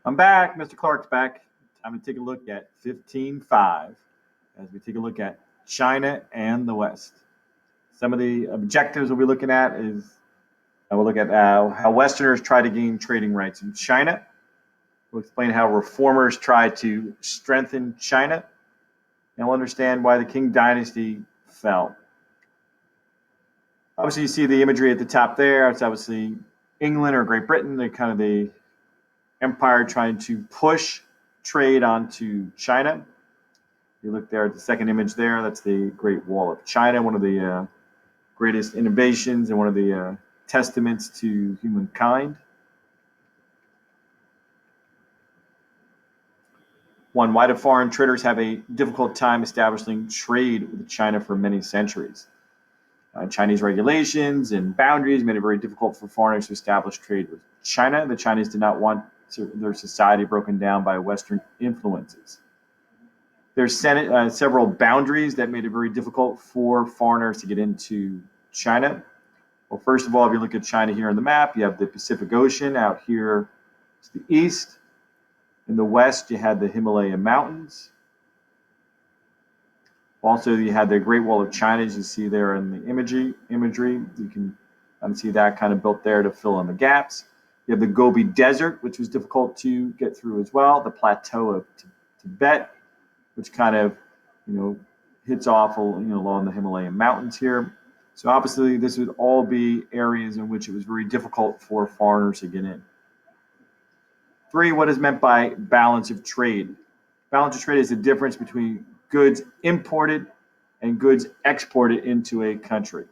I'm back. Mr. Clarke's back. Time to take a look at 15.5 as we take a look at China and the West. Some of the objectives we'll be looking at is we'll look at how Westerners try to gain trading rights in China. We'll explain how reformers try to strengthen China, and we'll understand why the Qing dynasty fell. Obviously, you see the imagery at the top there. It's obviously England or Great Britain. They're kind of the empire trying to push trade onto China. You look there at the second image there, that's the Great Wall of China, one of the greatest innovations and one of the testaments to humankind. One, why do foreign traders have a difficult time establishing trade with China for many centuries? Chinese regulations and boundaries made it very difficult for foreigners to establish trade with China. The Chinese did not want their society broken down by Western influences. There's several boundaries that made it very difficult for foreigners to get into China. Well, first of all, if you look at China here on the map, you have the Pacific Ocean out here to the east. In the west, you had the Himalaya Mountains. Also, you had the Great Wall of China, as you see there in the imagery. You can see that kind of built there to fill in the gaps. You have the Gobi Desert, which was difficult to get through as well. The Plateau of Tibet, which kind of, hits off, along the Himalayan mountains here. So obviously, this would all be areas in which it was very difficult for foreigners to get in. 3, what is meant by balance of trade? Balance of trade is the difference between goods imported and goods exported into a country.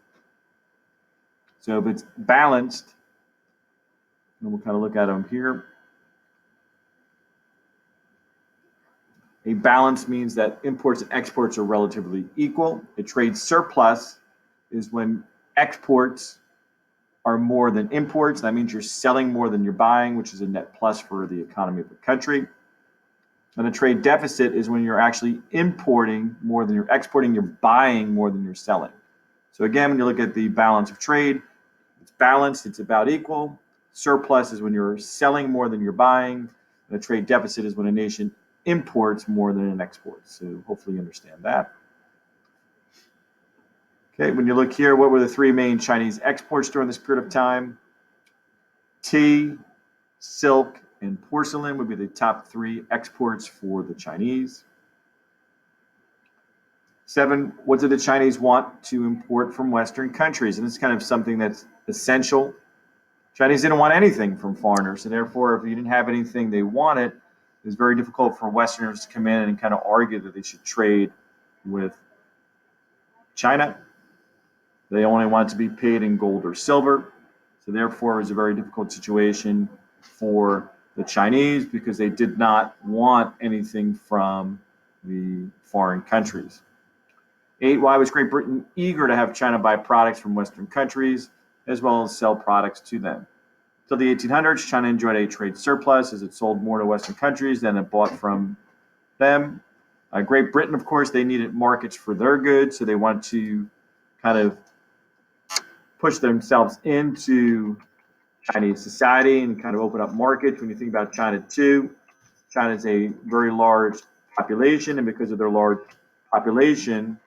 So if it's balanced, and we'll kind of look at them here. A balance means that imports and exports are relatively equal. A trade surplus is when exports are more than imports. That means you're selling more than you're buying, which is a net plus for the economy of the country. And a trade deficit is when you're actually importing more than you're exporting, you're buying more than you're selling. So again, when you look at the balance of trade, it's balanced, it's about equal. Surplus is when you're selling more than you're buying. And a trade deficit is when a nation imports more than it exports. So hopefully you understand that. Okay, when you look here, what were the 3 main Chinese exports during this period of time? Tea, silk, and porcelain would be the top 3 exports for the Chinese. 7, what do the Chinese want to import from Western countries? And this is kind of something that's essential. Chinese didn't want anything from foreigners, and therefore, if you didn't have anything they wanted, it was very difficult for Westerners to come in and kind of argue that they should trade with China. They only wanted to be paid in gold or silver. So therefore, it was a very difficult situation for the Chinese because they did not want anything from the foreign countries. 8, why was Great Britain eager to have China buy products from Western countries as well as sell products to them? Till the 1800s, China enjoyed a trade surplus as it sold more to Western countries than it bought from them. Great Britain, of course, they needed markets for their goods, so they wanted to kind of push themselves into Chinese society and kind of open up markets. When you think about China too, China is a very large population, and because of their large population,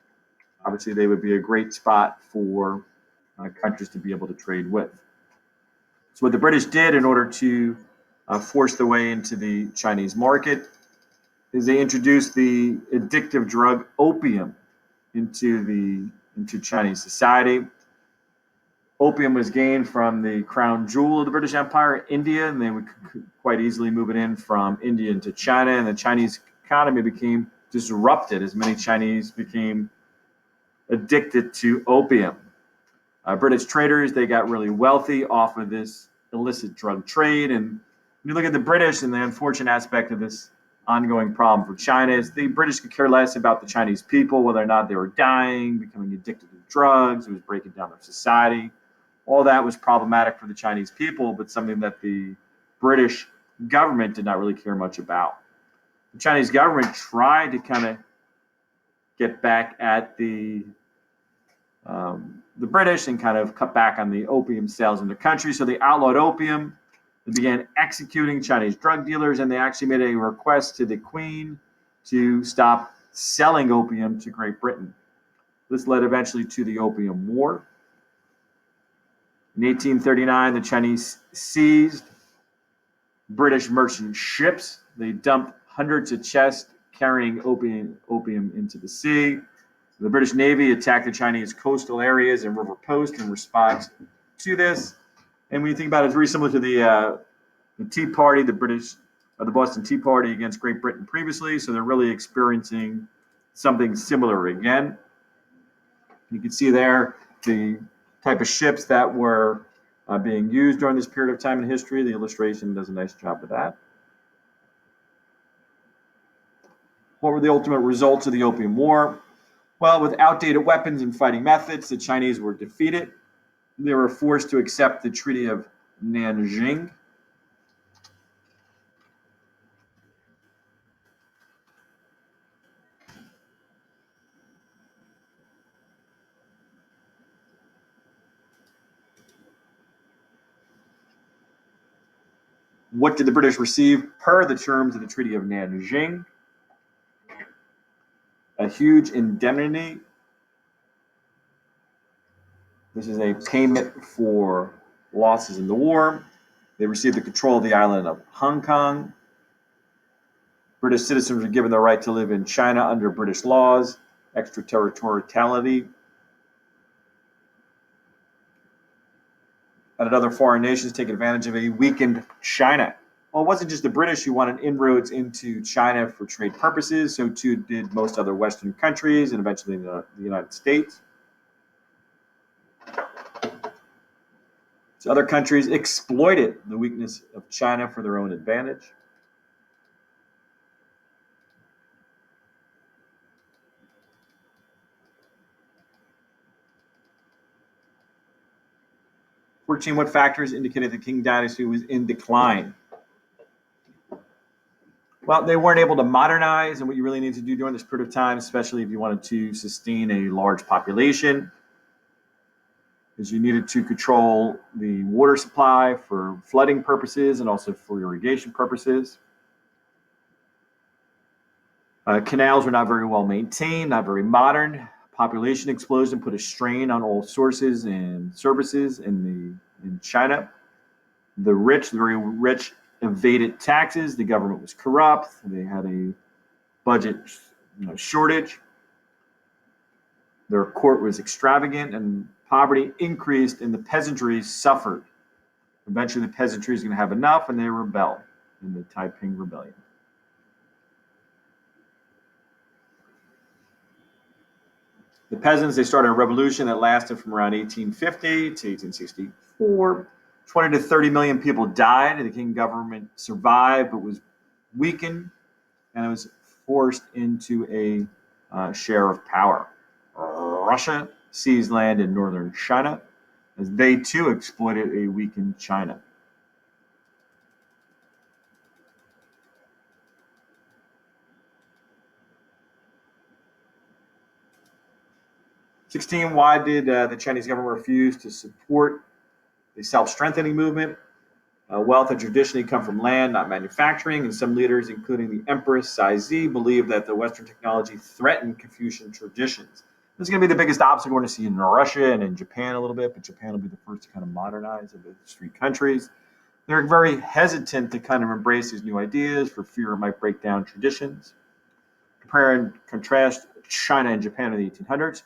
obviously they would be a great spot for countries to be able to trade with. So what the British did in order to force their way into the Chinese market is they introduced the addictive drug opium into Chinese society. Opium was gained from the crown jewel of the British Empire, India, and they would quite easily move it in from India into China, and the Chinese economy became disrupted as many Chinese became addicted to opium. British traders, they got really wealthy off of this illicit drug trade. And when you look at the British, and the unfortunate aspect of this ongoing problem for China is the British could care less about the Chinese people, whether or not they were dying, becoming addicted to drugs, it was breaking down their society. All that was problematic for the Chinese people, but something that the British government did not really care much about. The Chinese government tried to kind of get back at the British and kind of cut back on the opium sales in the country. So they outlawed opium. They began executing Chinese drug dealers, and they actually made a request to the Queen to stop selling opium to Great Britain. This led eventually to the Opium War. In 1839, the Chinese seized British merchant ships. They dumped hundreds of chests carrying opium into the sea. The British Navy attacked the Chinese coastal areas and river posts in response to this. And when you think about it, it's very similar to the Tea Party, the Boston Tea Party against Great Britain previously. So they're really experiencing something similar again. You can see there the type of ships that were being used during this period of time in history. The illustration does a nice job of that. What were the ultimate results of the Opium War? Well, with outdated weapons and fighting methods, the Chinese were defeated. They were forced to accept the Treaty of Nanjing. What did the British receive per the terms of the Treaty of Nanjing? A huge indemnity. This is a payment for losses in the war. They received the control of the island of Hong Kong. British citizens were given the right to live in China under British laws, extraterritoriality. And other foreign nations take advantage of a weakened China. Well, it wasn't just the British who wanted inroads into China for trade purposes, so too did most other Western countries and eventually the United States. So other countries exploited the weakness of China for their own advantage. What factors indicated the Qing dynasty was in decline? Well, they weren't able to modernize, and what you really need to do during this period of time, especially if you wanted to sustain a large population, is you needed to control the water supply for flooding purposes and also for irrigation purposes. Canals were not very well maintained, not very modern. Population explosion put a strain on all sources and services in China. The very rich, evaded taxes. The government was corrupt. They had a budget shortage. Their court was extravagant, and poverty increased, and the peasantry suffered. Eventually, the peasantry is going to have enough, and they rebel in the Taiping Rebellion. The peasants, they started a revolution that lasted from around 1850 to 1864. 20 to 30 million people died. The Qing government survived but was weakened, and it was forced into a share of power. Russia seized land in northern China as they too exploited a weakened China. Why did the Chinese government refuse to support the self-strengthening movement? Wealth had traditionally come from land, not manufacturing, and some leaders, including the Empress Saizi, believed that the Western technology threatened Confucian traditions. This is going to be the biggest obstacle we're going to see in Russia and in Japan a little bit, but Japan will be the first to kind of modernize of the three countries. They're very hesitant to kind of embrace these new ideas for fear it might break down traditions. Compare and contrast China and Japan in the 1800s.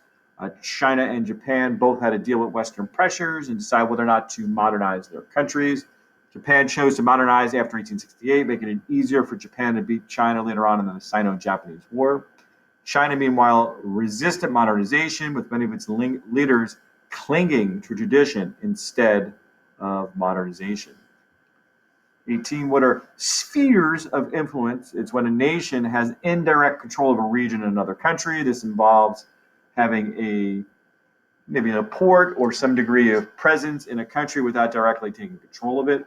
China and Japan both had to deal with Western pressures and decide whether or not to modernize their countries. Japan chose to modernize after 1868, making it easier for Japan to beat China later on in the Sino-Japanese War. China, meanwhile, resisted modernization, with many of its leaders clinging to tradition instead of modernization. 18, what are spheres of influence? It's when a nation has indirect control of a region in another country. This involves having maybe a port or some degree of presence in a country without directly taking control of it.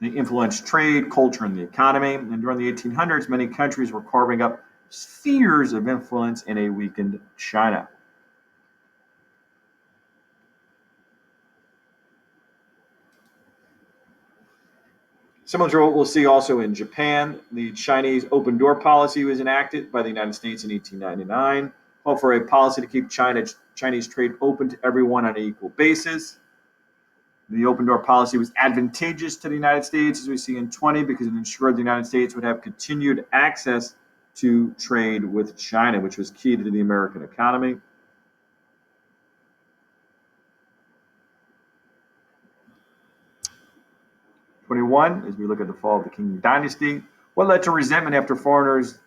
They influenced trade, culture, and the economy. And during the 1800s, many countries were carving up spheres of influence in a weakened China. Similar to what we'll see also in Japan, the Chinese open door policy was enacted by the United States in 1899, called for a policy to keep Chinese trade open to everyone on an equal basis. The open door policy was advantageous to the United States, as we see in 20, because it ensured the United States would have continued access to trade with China, which was key to the American economy. '21, as we look at the fall of the Qing dynasty, what led to resentment of foreigners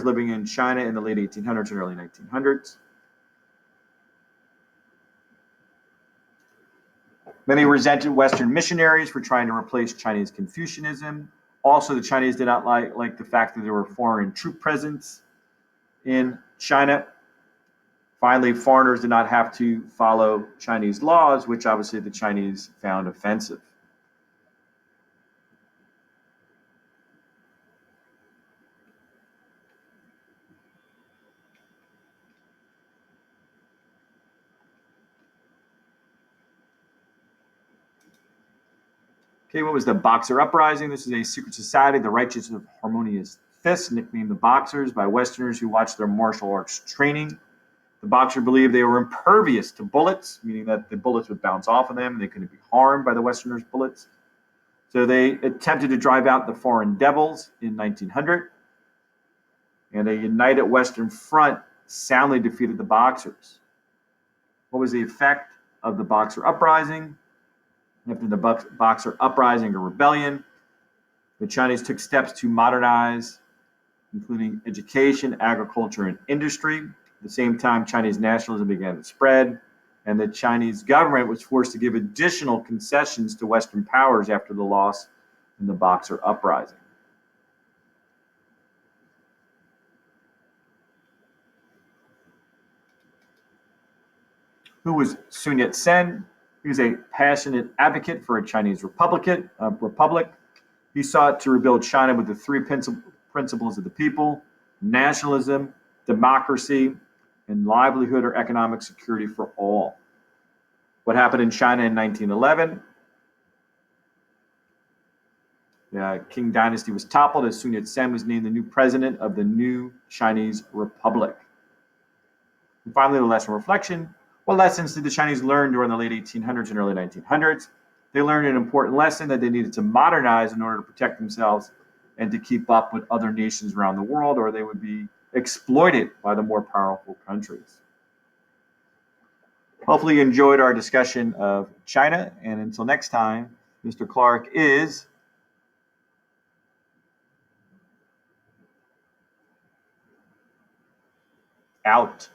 living in China in the late 1800s and early 1900s. Many resented Western missionaries for trying to replace Chinese Confucianism. Also, the Chinese did not like the fact that there were foreign troop presence in China. Finally, foreigners did not have to follow Chinese laws, which obviously the Chinese found offensive. Okay, what was the Boxer Uprising? This is a secret society, the Righteous of Harmonious Fists, nicknamed the Boxers by Westerners who watched their martial arts training. The Boxers believed they were impervious to bullets, meaning that the bullets would bounce off of them and they couldn't be harmed by the Westerners' bullets. So they attempted to drive out the foreign devils in 1900, and a united Western front soundly defeated the Boxers. What was the effect of the Boxer Uprising? After the Boxer Uprising or rebellion, the Chinese took steps to modernize, including education, agriculture, and industry. At the same time, Chinese nationalism began to spread, and the Chinese government was forced to give additional concessions to Western powers after the loss in the Boxer Uprising. Who was Sun Yat-sen? He was a passionate advocate for a Chinese republic. He sought to rebuild China with the three principles of the people: nationalism, democracy, and livelihood or economic security for all. What happened in China in 1911? The Qing dynasty was toppled as Sun Yat-sen was named the new president of the new Chinese Republic. And finally, the lesson reflection. What lessons did the Chinese learn during the late 1800s and early 1900s? They learned an important lesson that they needed to modernize in order to protect themselves and to keep up with other nations around the world, or they would be exploited by the more powerful countries. Hopefully you enjoyed our discussion of China, and until next time, Mr. Clarke is out.